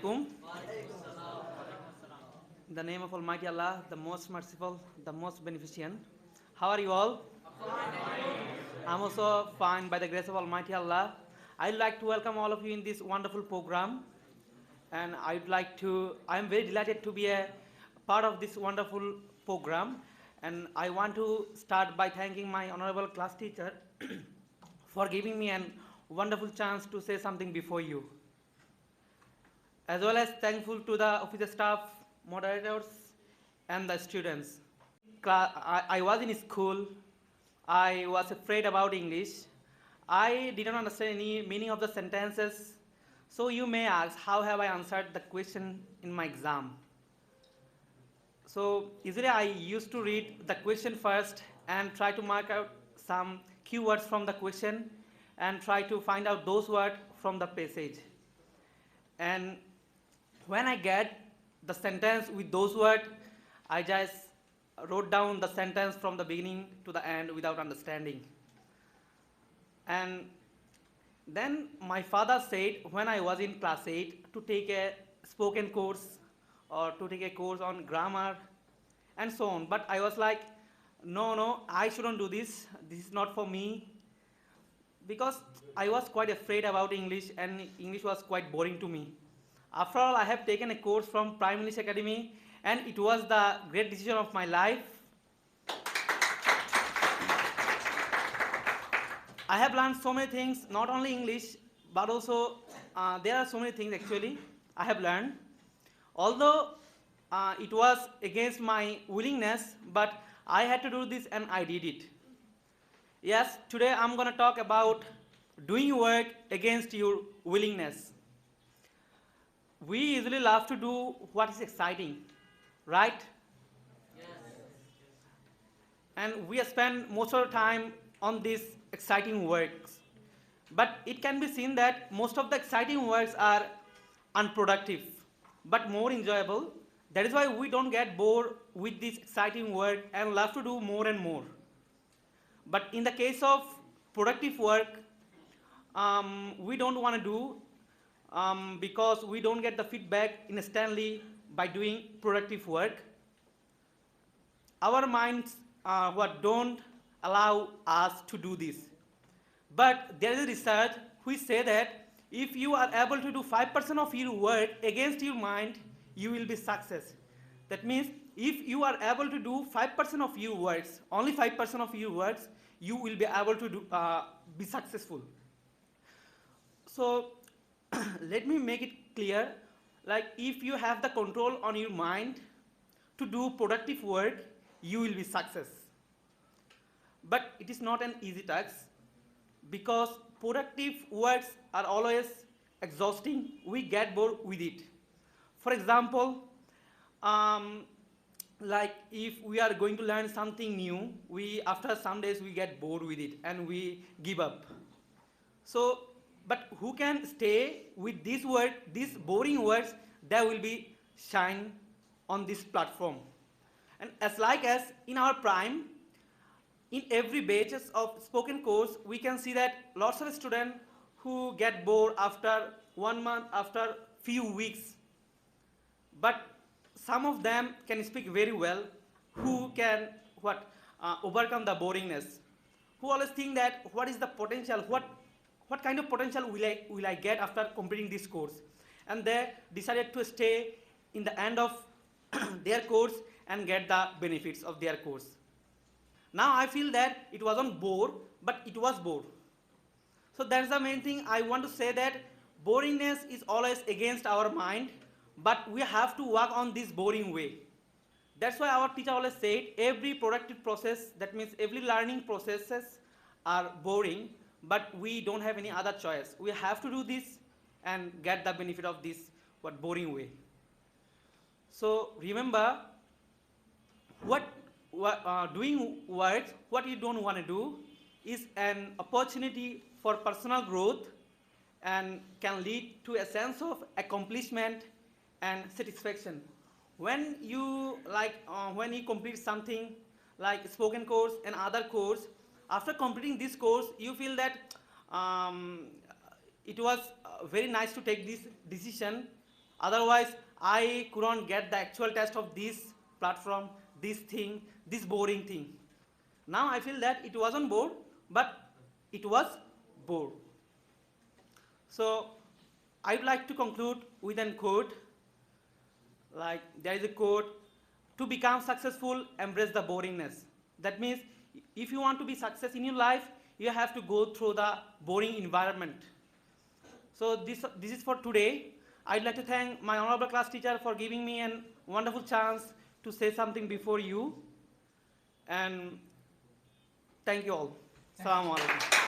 alaikum. In the name of Almighty Allah, the most merciful, the most beneficent. How are you all? I'm also fine by the grace of Almighty Allah. I'd like to welcome all of you in this wonderful program. And I'm very delighted to be a part of this wonderful program. And I want to start by thanking my honorable class teacher for giving me a wonderful chance to say something before you. As well as thankful to the office staff, moderators, and the students. I was in school. I was afraid about English. I didn't understand any meaning of the sentences. So you may ask, how have I answered the question in my exam? So usually I used to read the question first and try to mark out some keywords from the question and try to find out those words from the passage. And when I get the sentence with those words, I just wrote down the sentence from the beginning to the end without understanding. And then my father said when I was in class 8 to take a spoken course or to take a course on grammar and so on. But I was like, no, I shouldn't do this. This is not for me. Because I was quite afraid about English and English was quite boring to me. After all, I have taken a course from Prime Minister Academy and it was the great decision of my life. I have learned so many things, not only English, but also there are so many things actually I have learned. Although it was against my willingness, but I had to do this and I did it. Yes, today I'm going to talk about doing work against your willingness. We usually love to do what is exciting, right? Yes. And we spend most of the time on these exciting works. But it can be seen that most of the exciting works are unproductive, but more enjoyable. That is why we don't get bored with this exciting work and love to do more and more. But in the case of productive work, we don't want to do because we don't get the feedback instantly by doing productive work. Our minds don't allow us to do this. But there is research which say that if you are able to do 5% of your work against your mind, you will be success. That means if you are able to do 5% of your works, only 5% of your works, you will be able to be successful. So let me make it clear, like if you have the control on your mind to do productive work, you will be success. But it is not an easy task because productive works are always exhausting. We get bored with it. For example, like if we are going to learn something new, after some days we get bored with it and we give up. So, but who can stay with this word, these boring words, that will be shine on this platform. And as in our prime, in every batches of spoken course, we can see that lots of students who get bored after 1 month, after few weeks. But some of them can speak very well, who can overcome the boringness, who always think that what is the potential, what kind of potential will I get after completing this course? And they decided to stay in the end of their course and get the benefits of their course. Now I feel that it wasn't bore, but it was bore. So that's the main thing I want to say, that boringness is always against our mind, but we have to work on this boring way. That's why our teacher always said every productive process, that means every learning processes are boring, but we don't have any other choice. We have to do this and get the benefit of this boring way. So remember, doing work, what you don't want to do, is an opportunity for personal growth and can lead to a sense of accomplishment and satisfaction. When you complete something like spoken course and other course, after completing this course, you feel that it was very nice to take this decision. Otherwise, I couldn't get the actual test of this platform, this thing, this boring thing. Now I feel that it wasn't bored, but it was bored. So I would like to conclude with a quote. Like there is a quote, to become successful, embrace the boringness. That means if you want to be success in your life, you have to go through the boring environment. So this is for today. I'd like to thank my honorable class teacher for giving me a wonderful chance to say something before you. And thank you all. Assalamu alaikum.